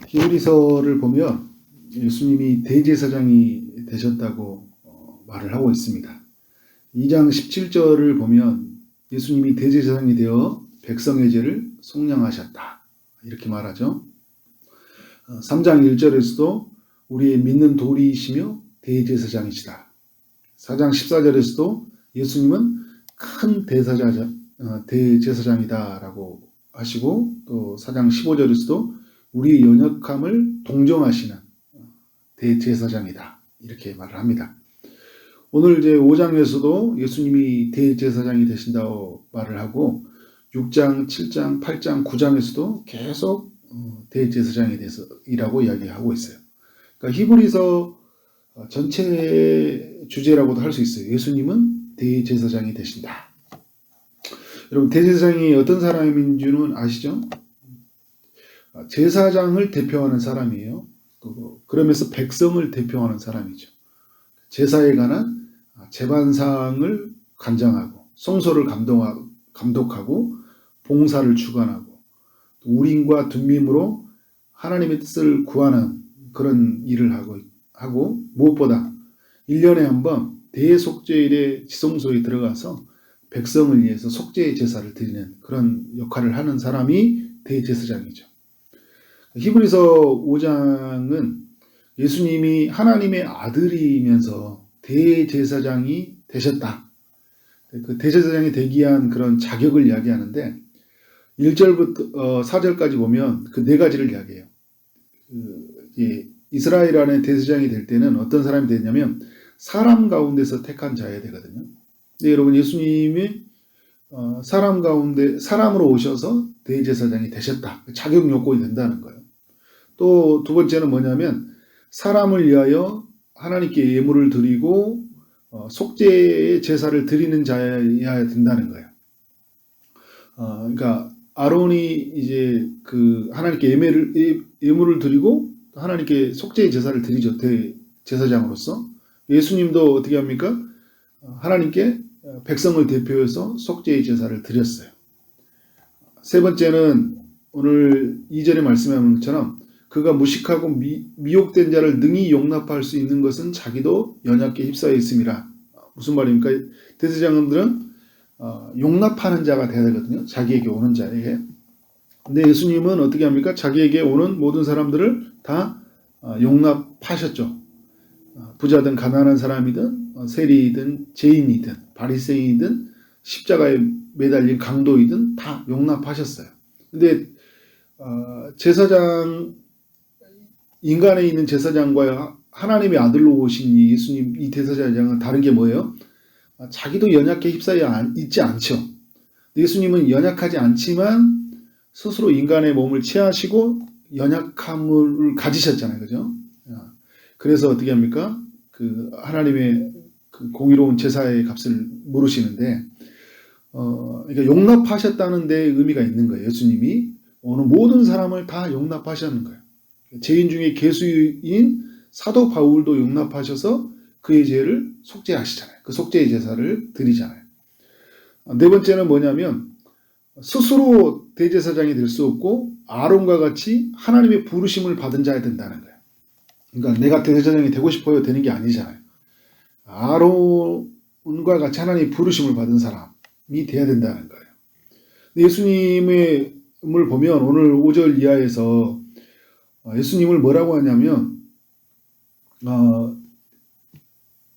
히브리서를 보면 예수님이 대제사장이 되셨다고 말을 하고 있습니다. 2장 17절을 보면 예수님이 대제사장이 되어 백성의 죄를 속량하셨다, 이렇게 말하죠. 3장 1절에서도 우리의 믿는 도리이시며 대제사장이시다. 4장 14절에서도 예수님은 큰 대제사장이다라고 하시고, 또 4장 15절에서도 우리의 연약함을 동정하시는 대제사장이다, 이렇게 말을 합니다. 오늘 이제 5장에서도 예수님이 대제사장이 되신다고 말을 하고, 6장, 7장, 8장, 9장에서도 계속 대제사장에 대해서 이라고 이야기하고 있어요. 그러니까 히브리서 전체 주제라고도 할 수 있어요. 예수님은 대제사장이 되신다. 여러분, 대제사장이 어떤 사람인 줄은 아시죠? 제사장을 대표하는 사람이에요. 그러면서 백성을 대표하는 사람이죠. 제사에 관한 재반상을 관장하고, 성소를 감독하고, 봉사를 주관하고, 우림과 둠밈으로 하나님의 뜻을 구하는 그런 일을 하고 무엇보다 1년에 한 번 대속죄일의 지성소에 들어가서 백성을 위해서 속죄의 제사를 드리는 그런 역할을 하는 사람이 대제사장이죠. 히브리서 5장은 예수님이 하나님의 아들이면서 대제사장이 되셨다, 그 대제사장이 되기 위한 그런 자격을 이야기하는데, 1절부터 4절까지 보면 그 네 가지를 이야기해요. 이스라엘 안에 대제사장이 될 때는 어떤 사람이 되냐면 사람 가운데서 택한 자여야 되거든요. 근데 여러분, 예수님이 사람 가운데 사람으로 오셔서 대제사장이 되셨다, 자격 요건이 된다는 거예요. 또 두 번째는 뭐냐면 사람을 위하여 하나님께 예물을 드리고 속죄의 제사를 드리는 자여야 된다는 거예요. 그러니까 아론이 이제 그 하나님께 예물을 드리고 하나님께 속죄의 제사를 드리죠, 대제사장으로서. 예수님도 어떻게 합니까? 하나님께 백성을 대표해서 속죄의 제사를 드렸어요. 세 번째는 오늘 2절에 말씀하는 것처럼 그가 무식하고 미혹된 자를 능히 용납할 수 있는 것은 자기도 연약에 휩싸여 있음이라. 무슨 말입니까? 대제사장들은 용납하는 자가 돼야 되거든요, 자기에게 오는 자에게. 근데 예수님은 어떻게 합니까? 자기에게 오는 모든 사람들을 다 용납하셨죠. 부자든 가난한 사람이든 세리이든 죄인이든 바리새인이든 십자가에 매달린 강도이든 다 용납하셨어요. 근데 제사장, 인간에 있는 제사장과 하나님의 아들로 오신 예수님, 이 대제사장은 다른 게 뭐예요? 자기도 연약해 휩싸여 있지 않죠. 예수님은 연약하지 않지만 스스로 인간의 몸을 취하시고 연약함을 가지셨잖아요, 그죠? 그래서 어떻게 합니까? 그 하나님의 그 공의로운 제사의 값을 물으시는데, 그러니까 용납하셨다는 데 의미가 있는 거예요. 예수님이 오늘 모든 사람을 다 용납하셨는 거예요. 죄인 중에 괴수인 사도 바울도 용납하셔서 그의 죄를 속죄하시잖아요. 그 속죄의 제사를 드리잖아요. 네 번째는 뭐냐면 스스로 대제사장이 될 수 없고 아론과 같이 하나님의 부르심을 받은 자야 된다는 거예요. 그러니까 내가 대제사장이 되고 싶어요 되는 게 아니잖아요. 아론과 같이 하나님의 부르심을 받은 사람이 돼야 된다는 거예요. 예수님을 보면 오늘 5절 이하에서 예수님을 뭐라고 하냐면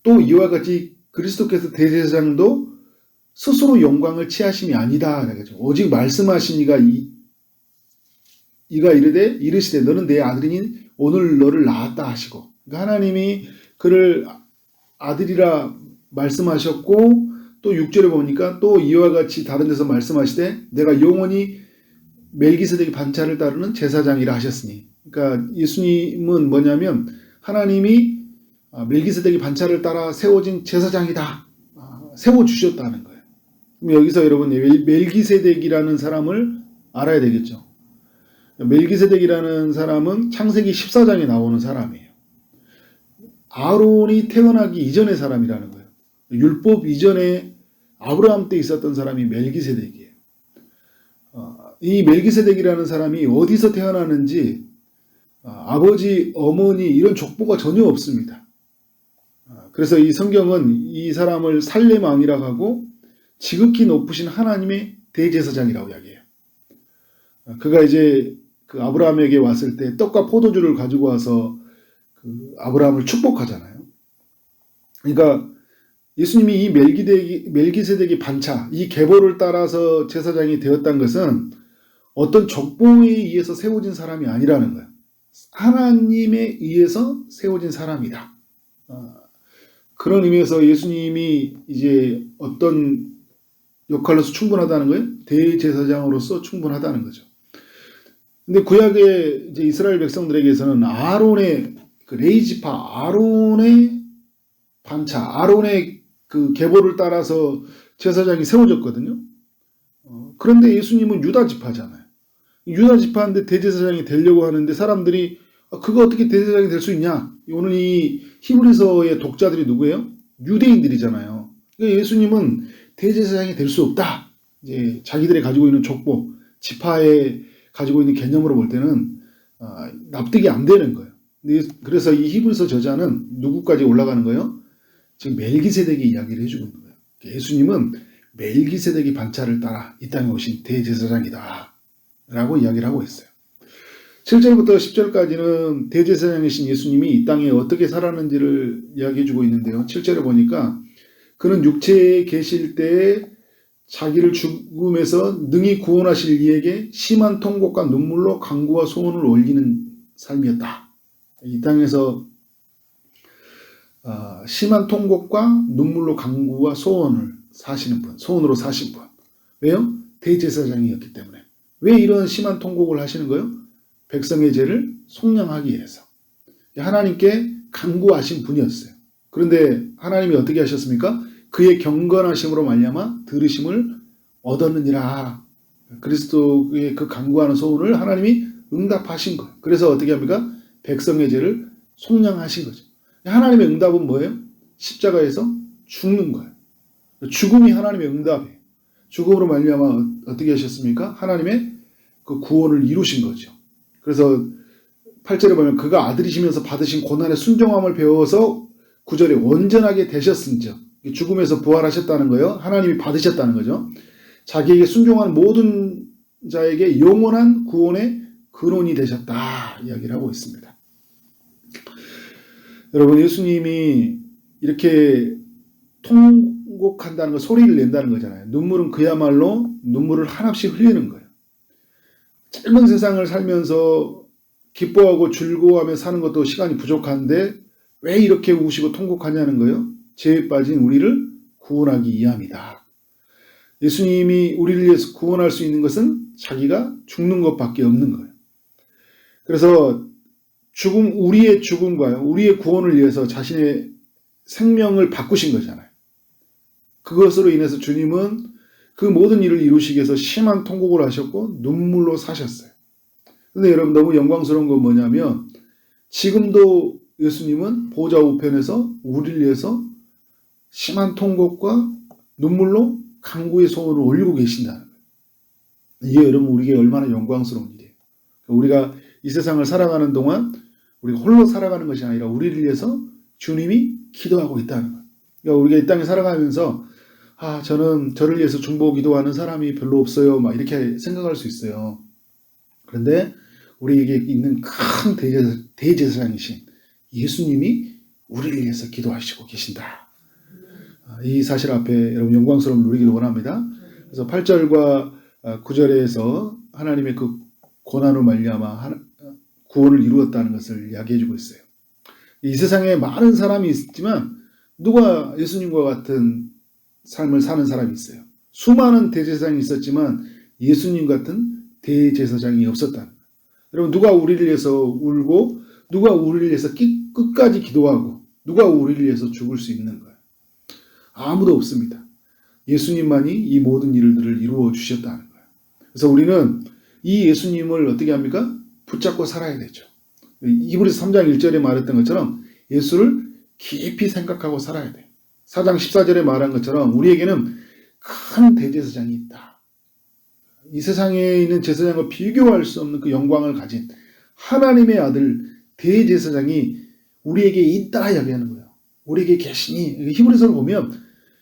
또 이와 같이 그리스도께서 대제사장도 스스로 영광을 취하심이 아니다, 그러죠. 오직 말씀하신 이가 이르시되 너는 내 아들이니 오늘 너를 낳았다 하시고, 그러니까 하나님이 그를 아들이라 말씀하셨고, 또 6절에 보니까 또 이와 같이 다른 데서 말씀하시되 내가 영원히 멜기세덱의 반차를 따르는 제사장이라 하셨으니, 그러니까 예수님은 뭐냐면 하나님이 멜기세덱의 반차를 따라 세워진 제사장이다, 세워주셨다는 거예요. 그럼 여기서 여러분 멜기세덱이라는 사람을 알아야 되겠죠. 멜기세덱이라는 사람은 창세기 14장에 나오는 사람이에요. 아론이 태어나기 이전의 사람이라는 거예요. 율법 이전에 아브라함 때 있었던 사람이 멜기세덱이에요. 이 멜기세덱이라는 사람이 어디서 태어나는지 아버지, 어머니 이런 족보가 전혀 없습니다. 그래서 이 성경은 이 사람을 살렘 왕이라고 하고 지극히 높으신 하나님의 대제사장이라고 이야기해요. 그가 이제 그 아브라함에게 왔을 때 떡과 포도주를 가지고 와서 그 아브라함을 축복하잖아요. 그러니까 예수님이 이 멜기세덱의 반차, 이 계보를 따라서 제사장이 되었다는 것은 어떤 족보에 의해서 세워진 사람이 아니라는 거예요. 하나님에 의해서 세워진 사람이다. 그런 의미에서 예수님이 이제 어떤 역할로서 충분하다는 거예요? 대제사장으로서 충분하다는 거죠. 근데 구약의 이제 이스라엘 백성들에게서는 아론의 그 레이지파, 아론의 반차, 아론의 그 계보를 따라서 제사장이 세워졌거든요. 그런데 예수님은 유다 지파잖아요. 유다 지파인데 대제사장이 되려고 하는데 사람들이 그거 어떻게 대제사장이 될 수 있냐? 오늘 이 히브리서의 독자들이 누구예요? 유대인들이잖아요. 그러니까 예수님은 대제사장이 될 수 없다. 이제 자기들이 가지고 있는 족보, 지파에 가지고 있는 개념으로 볼 때는 납득이 안 되는 거예요. 그래서 이 히브리서 저자는 누구까지 올라가는 거예요? 지금 멜기세덱의 이야기를 해주고 있는 거예요. 예수님은 멜기세덱의 반차를 따라 이 땅에 오신 대제사장이다 라고 이야기를 하고 있어요. 7절부터 10절까지는 대제사장이신 예수님이 이 땅에 어떻게 살았는지를 이야기해주고 있는데요. 7절에 보니까 그는 육체에 계실 때에 자기를 죽음에서 능히 구원하실 이에게 심한 통곡과 눈물로 간구와 소원을 올리는 삶이었다. 이 땅에서 심한 통곡과 눈물로 간구와 소원을 사시는 분, 소원으로 사신 분. 왜요? 대제사장이었기 때문에. 왜 이런 심한 통곡을 하시는 거예요? 백성의 죄를 속량하기 위해서. 하나님께 간구하신 분이었어요. 그런데 하나님이 어떻게 하셨습니까? 그의 경건하심으로 말미암아 들으심을 얻었느니라. 그리스도의 그 간구하는 소원을 하나님이 응답하신 거예요. 그래서 어떻게 합니까? 백성의 죄를 속량하신 거죠. 하나님의 응답은 뭐예요? 십자가에서 죽는 거예요. 죽음이 하나님의 응답이에요. 죽음으로 말미암아 어떻게 하셨습니까? 하나님의 그 구원을 이루신 거죠. 그래서 8절에 보면 그가 아들이시면서 받으신 고난의 순종함을 배워서 9절에 온전하게 되셨은즉 죽음에서 부활하셨다는 거예요. 하나님이 받으셨다는 거죠. 자기에게 순종하는 모든 자에게 영원한 구원의 근원이 되셨다 이야기를 하고 있습니다. 여러분, 예수님이 이렇게 통곡한다는 거, 소리를 낸다는 거잖아요. 눈물은 그야말로 눈물을 한없이 흘리는 거예요. 짧은 세상을 살면서 기뻐하고 즐거워하며 사는 것도 시간이 부족한데 왜 이렇게 우시고 통곡하냐는 거예요. 죄에 빠진 우리를 구원하기 위함이다. 예수님이 우리를 위해서 구원할 수 있는 것은 자기가 죽는 것밖에 없는 거예요. 그래서 우리의 죽음과 우리의 구원을 위해서 자신의 생명을 바꾸신 거잖아요. 그것으로 인해서 주님은 그 모든 일을 이루시기 위해서 심한 통곡을 하셨고 눈물로 사셨어요. 그런데 여러분, 너무 영광스러운 건 뭐냐면 지금도 예수님은 보좌 우편에서 우리를 위해서 심한 통곡과 눈물로 간구의 소원을 올리고 계신다는 거예요. 이게 여러분 우리에게 얼마나 영광스러운 일이에요. 우리가 이 세상을 살아가는 동안 우리가 홀로 살아가는 것이 아니라 우리를 위해서 주님이 기도하고 있다는 거예요. 그러니까 우리가 이 땅에 살아가면서 저는 저를 위해서 중보 기도하는 사람이 별로 없어요. 막 이렇게 생각할 수 있어요. 그런데 우리에게 있는 큰 대제사장이신 예수님이 우리를 위해서 기도하시고 계신다. 이 사실 앞에 여러분 영광스러움을 누리기를 원합니다. 그래서 8절과 9절에서 하나님의 그 고난으로 말미암아 구원을 이루었다는 것을 이야기해주고 있어요. 이 세상에 많은 사람이 있지만 누가 예수님과 같은 삶을 사는 사람이 있어요. 수많은 대제사장이 있었지만 예수님 같은 대제사장이 없었다는 거예요. 여러분, 누가 우리를 위해서 울고 누가 우리를 위해서 끝까지 기도하고 누가 우리를 위해서 죽을 수 있는 거예요. 아무도 없습니다. 예수님만이 이 모든 일들을 이루어 주셨다는 거예요. 그래서 우리는 이 예수님을 어떻게 합니까? 붙잡고 살아야 되죠. 히브리서 3장 1절에 말했던 것처럼 예수를 깊이 생각하고 살아야 돼요. 4장 14절에 말한 것처럼 우리에게는 큰 대제사장이 있다. 이 세상에 있는 제사장과 비교할 수 없는 그 영광을 가진 하나님의 아들 대제사장이 우리에게 있다 이야기하는 거예요. 우리에게 계시니, 히브리서를 보면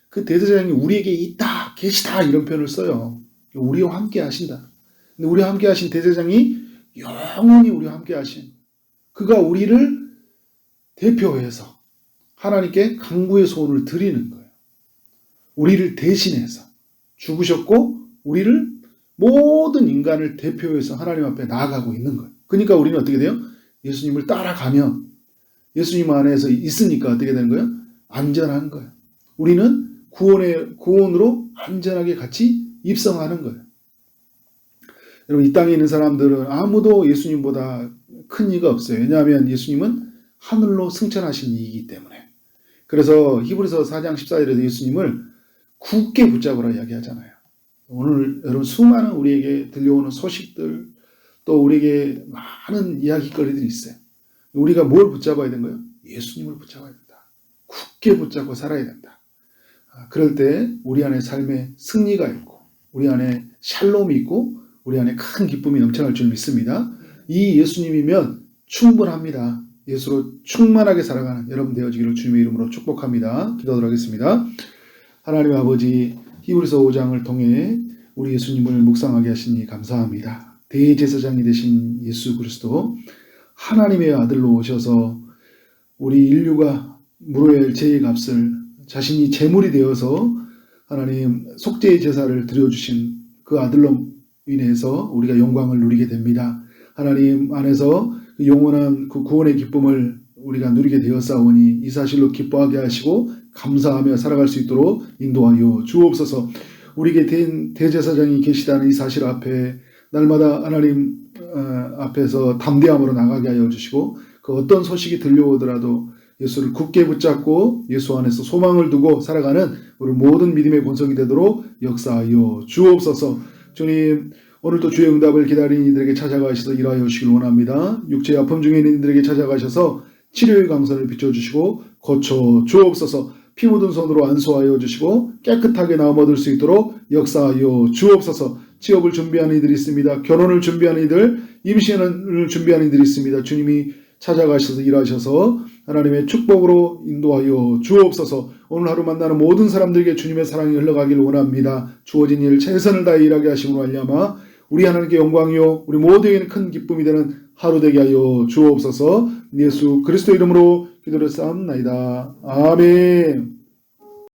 그 대제사장이 우리에게 있다, 계시다 이런 표현을 써요. 우리와 함께 하신다. 근데 우리와 함께 하신 대제사장이 영원히 우리와 함께 하신, 그가 우리를 대표해서 하나님께 강구의 소원을 드리는 거예요. 우리를 대신해서 죽으셨고 우리를, 모든 인간을 대표해서 하나님 앞에 나아가고 있는 거예요. 그러니까 우리는 어떻게 돼요? 예수님을 따라가면, 예수님 안에서 있으니까 어떻게 되는 거예요? 안전한 거예요. 우리는 구원으로 안전하게 같이 입성하는 거예요. 여러분, 이 땅에 있는 사람들은 아무도 예수님보다 큰 이가 없어요. 왜냐하면 예수님은 하늘로 승천하신 이이기 때문에. 그래서 히브리서 4장 14절에서 예수님을 굳게 붙잡으라 이야기하잖아요. 오늘 여러분, 수많은 우리에게 들려오는 소식들, 또 우리에게 많은 이야기거리들이 있어요. 우리가 뭘 붙잡아야 되는 거예요? 예수님을 붙잡아야 된다. 굳게 붙잡고 살아야 된다. 그럴 때 우리 안에 삶에 승리가 있고, 우리 안에 샬롬이 있고, 우리 안에 큰 기쁨이 넘쳐날 줄 믿습니다. 이 예수님이면 충분합니다. 예수로 충만하게 살아가는 여러분 되어지기를 주님의 이름으로 축복합니다. 기도하도록 하겠습니다. 하나님 아버지, 히브리서 5장을 통해 우리 예수님을 묵상하게 하시니 감사합니다. 대제사장이 되신 예수 그리스도, 하나님의 아들로 오셔서 우리 인류가 물어야 할 죄의 값을 자신이 제물이 되어서 하나님 속죄의 제사를 드려주신 그 아들로 인해서 우리가 영광을 누리게 됩니다. 하나님 안에서 그 영원한 그 구원의 기쁨을 우리가 누리게 되었사오니 이 사실로 기뻐하게 하시고 감사하며 살아갈 수 있도록 인도하여 주옵소서. 우리에게 대제사장이 계시다는 이 사실 앞에 날마다 하나님 앞에서 담대함으로 나가게 하여 주시고, 그 어떤 소식이 들려오더라도 예수를 굳게 붙잡고 예수 안에서 소망을 두고 살아가는 우리 모든 믿음의 본성이 되도록 역사하여 주옵소서. 주님, 오늘도 주의 응답을 기다리는 이들에게 찾아가셔서 일하여 주시길 원합니다. 육체의 아픔 중에 있는 이들에게 찾아가셔서 치료의 강선을 비춰주시고 고쳐 주옵소서. 피 묻은 손으로 안수하여 주시고 깨끗하게 나음 얻을 수 있도록 역사하여 주옵소서. 취업을 준비하는 이들이 있습니다. 결혼을 준비하는 이들, 임신을 준비하는 이들이 있습니다. 주님이 찾아가셔서 일하셔서 하나님의 축복으로 인도하여 주옵소서. 오늘 하루 만나는 모든 사람들에게 주님의 사랑이 흘러가길 원합니다. 주어진 일 최선을 다해 일하게 하심으로 말미암아 우리 하나님께 영광이요 우리 모두에게는 큰 기쁨이 되는 하루 되게 하여 주옵소서. 예수 그리스도 이름으로 기도를 쌓옵나이다. 아멘.